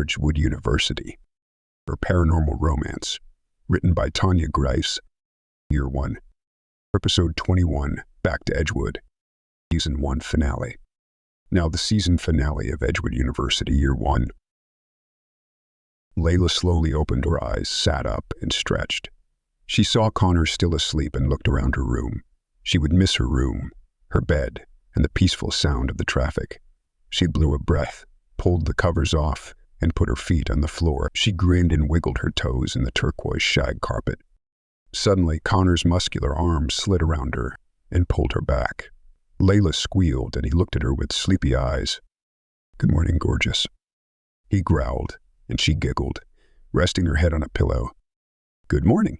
Edgewood University, or Paranormal Romance, written by Tanya Grice, Year 1, Episode 21, Back to Edgewood, Season 1 Finale. Now the season finale of Edgewood University Year 1. Layla slowly opened her eyes, sat up, and stretched. She saw Connor still asleep and looked around her room. She would miss her room, her bed, and the peaceful sound of the traffic. She blew a breath, pulled the covers off, and put her feet on the floor. She grinned and wiggled her toes in the turquoise shag carpet. Suddenly, Connor's muscular arms slid around her and pulled her back. Layla squealed, and he looked at her with sleepy eyes. "Good morning, gorgeous," he growled, and she giggled, resting her head on a pillow. "Good morning."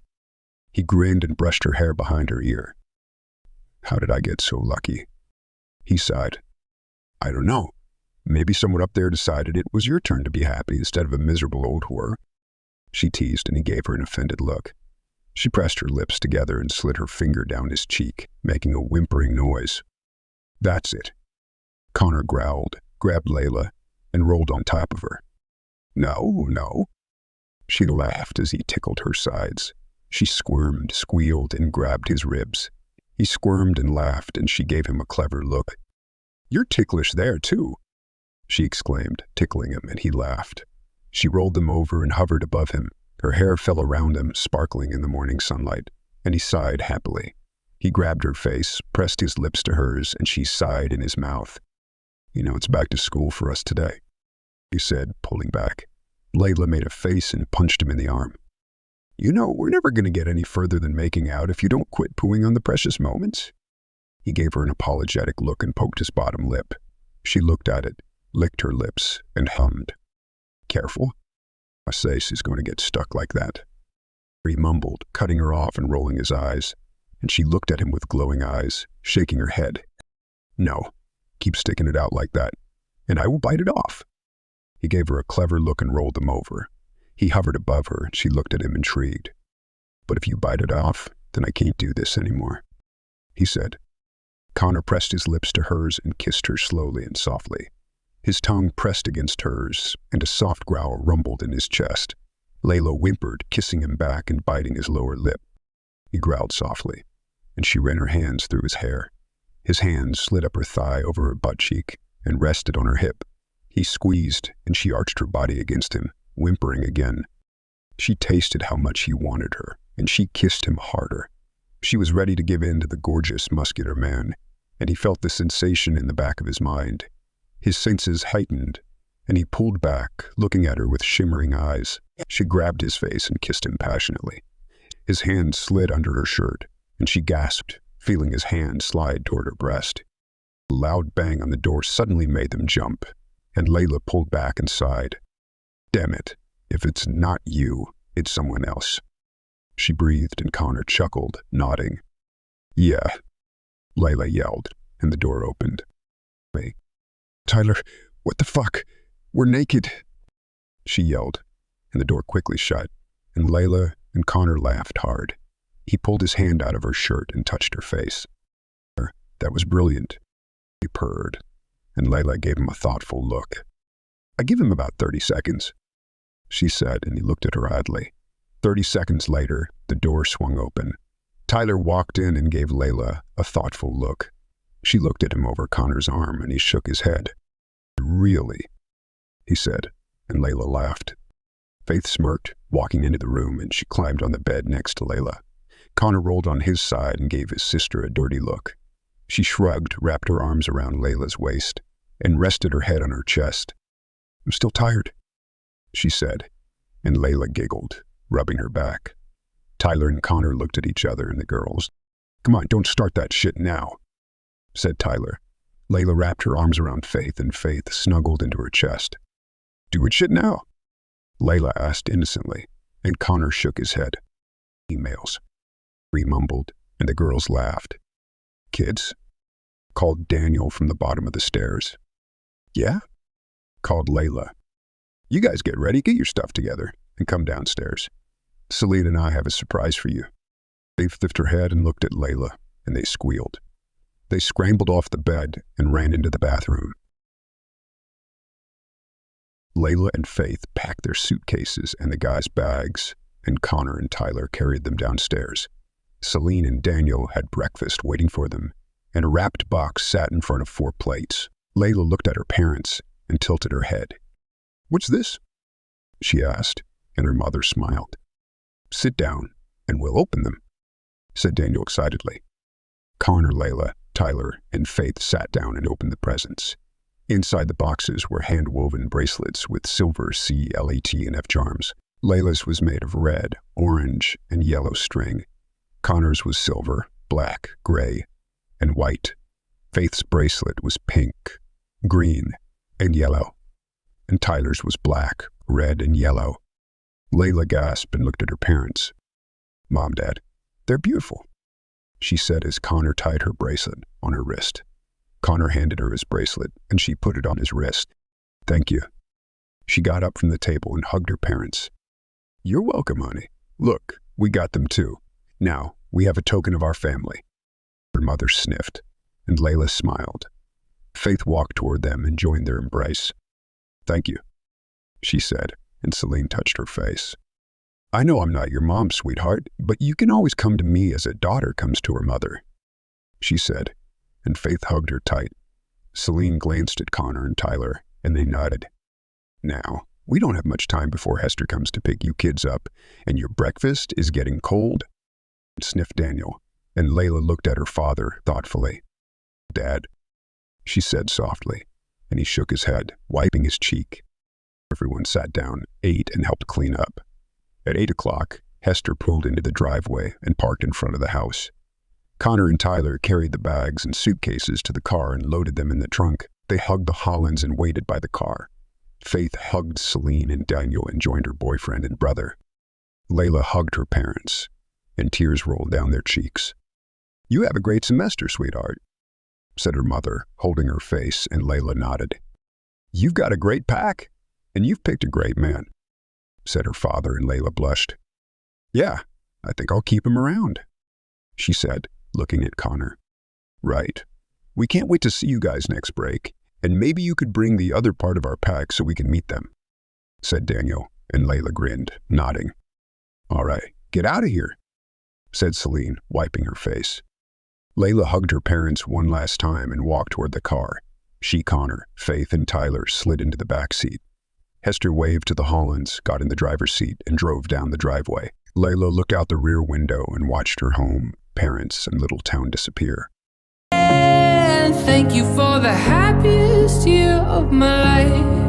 He grinned and brushed her hair behind her ear. "How did I get so lucky?" He sighed. "I don't know. Maybe someone up there decided it was your turn to be happy instead of a miserable old whore." She teased, and he gave her an offended look. She pressed her lips together and slid her finger down his cheek, making a whimpering noise. "That's it." Connor growled, grabbed Layla, and rolled on top of her. "No, no." She laughed as he tickled her sides. She squirmed, squealed, and grabbed his ribs. He squirmed and laughed, and she gave him a clever look. "You're ticklish there, too," she exclaimed, tickling him, and he laughed. She rolled them over and hovered above him. Her hair fell around him, sparkling in the morning sunlight, and he sighed happily. He grabbed her face, pressed his lips to hers, and she sighed in his mouth. "You know, it's back to school for us today," he said, pulling back. Layla made a face and punched him in the arm. "You know, we're never going to get any further than making out if you don't quit pooing on the precious moments." He gave her an apologetic look and poked his bottom lip. She looked at it, licked her lips, and hummed. "Careful. I say she's going to get stuck like that." He mumbled, cutting her off and rolling his eyes, and she looked at him with glowing eyes, shaking her head. "No, keep sticking it out like that, and I will bite it off." He gave her a clever look and rolled them over. He hovered above her, and she looked at him intrigued. "But if you bite it off, then I can't do this anymore," he said. Connor pressed his lips to hers and kissed her slowly and softly. His tongue pressed against hers, and a soft growl rumbled in his chest. Layla whimpered, kissing him back and biting his lower lip. He growled softly, and she ran her hands through his hair. His hands slid up her thigh over her butt cheek and rested on her hip. He squeezed, and she arched her body against him, whimpering again. She tasted how much he wanted her, and she kissed him harder. She was ready to give in to the gorgeous, muscular man, and he felt the sensation in the back of his mind. His senses heightened, and he pulled back, looking at her with shimmering eyes. She grabbed his face and kissed him passionately. His hand slid under her shirt, and she gasped, feeling his hand slide toward her breast. A loud bang on the door suddenly made them jump, and Layla pulled back and sighed. "Damn it, if it's not you, it's someone else." She breathed, and Connor chuckled, nodding. "Yeah," Layla yelled, and the door opened. "Hey, Tyler, what the fuck? We're naked," she yelled, and the door quickly shut, and Layla and Connor laughed hard. He pulled his hand out of her shirt and touched her face. "That was brilliant," he purred, and Layla gave him a thoughtful look. "I give him about 30 seconds, she said, and he looked at her oddly. 30 seconds later, the door swung open. Tyler walked in and gave Layla a thoughtful look. She looked at him over Connor's arm, and he shook his head. "Really?" he said, and Layla laughed. Faith smirked, walking into the room, and she climbed on the bed next to Layla. Connor rolled on his side and gave his sister a dirty look. She shrugged, wrapped her arms around Layla's waist, and rested her head on her chest. "I'm still tired," she said, and Layla giggled, rubbing her back. Tyler and Connor looked at each other and the girls. "Come on, don't start that shit now," said Tyler. Layla wrapped her arms around Faith, and Faith snuggled into her chest. "Do it shit now?" Layla asked innocently, and Connor shook his head. "Emails," he mumbled, and the girls laughed. "Kids?" called Daniel from the bottom of the stairs. "Yeah?" called Layla. "You guys get ready, get your stuff together, and come downstairs. Celine and I have a surprise for you." Faith lifted her head and looked at Layla, and they squealed. They scrambled off the bed and ran into the bathroom. Layla and Faith packed their suitcases and the guys' bags, and Connor and Tyler carried them downstairs. Celine and Daniel had breakfast waiting for them, and a wrapped box sat in front of 4 plates. Layla looked at her parents and tilted her head. "What's this?" she asked, and her mother smiled. "Sit down, and we'll open them," said Daniel excitedly. Connor, Layla, Tyler, and Faith sat down and opened the presents. Inside the boxes were hand-woven bracelets with silver C, L, A, T, and F charms. Layla's was made of red, orange, and yellow string. Connor's was silver, black, gray, and white. Faith's bracelet was pink, green, and yellow. And Tyler's was black, red, and yellow. Layla gasped and looked at her parents. "Mom, Dad, they're beautiful," she said as Connor tied her bracelet on her wrist. Connor handed her his bracelet, and she put it on his wrist. "Thank you." She got up from the table and hugged her parents. "You're welcome, honey. Look, we got them too. Now, we have a token of our family." Her mother sniffed, and Layla smiled. Faith walked toward them and joined their embrace. "Thank you," she said, and Celine touched her face. "I know I'm not your mom, sweetheart, but you can always come to me as a daughter comes to her mother," she said, and Faith hugged her tight. Celine glanced at Connor and Tyler, and they nodded. "Now, we don't have much time before Hester comes to pick you kids up, and your breakfast is getting cold," sniffed Daniel, and Layla looked at her father thoughtfully. "Dad," she said softly, and he shook his head, wiping his cheek. Everyone sat down, ate, and helped clean up. At 8 o'clock, Hester pulled into the driveway and parked in front of the house. Connor and Tyler carried the bags and suitcases to the car and loaded them in the trunk. They hugged the Hollands and waited by the car. Faith hugged Celine and Daniel and joined her boyfriend and brother. Layla hugged her parents, and tears rolled down their cheeks. "You have a great semester, sweetheart," said her mother, holding her face, and Layla nodded. "You've got a great pack, and you've picked a great man," said her father, and Layla blushed. "Yeah, I think I'll keep him around," she said, looking at Connor. "Right. We can't wait to see you guys next break, and maybe you could bring the other part of our pack so we can meet them," said Daniel, and Layla grinned, nodding. "All right, get out of here," said Celine, wiping her face. Layla hugged her parents one last time and walked toward the car. She, Connor, Faith, and Tyler slid into the back seat. Hester waved to the Hollands, got in the driver's seat, and drove down the driveway. Layla looked out the rear window and watched her home, parents, and little town disappear. And thank you for the happiest year of my life.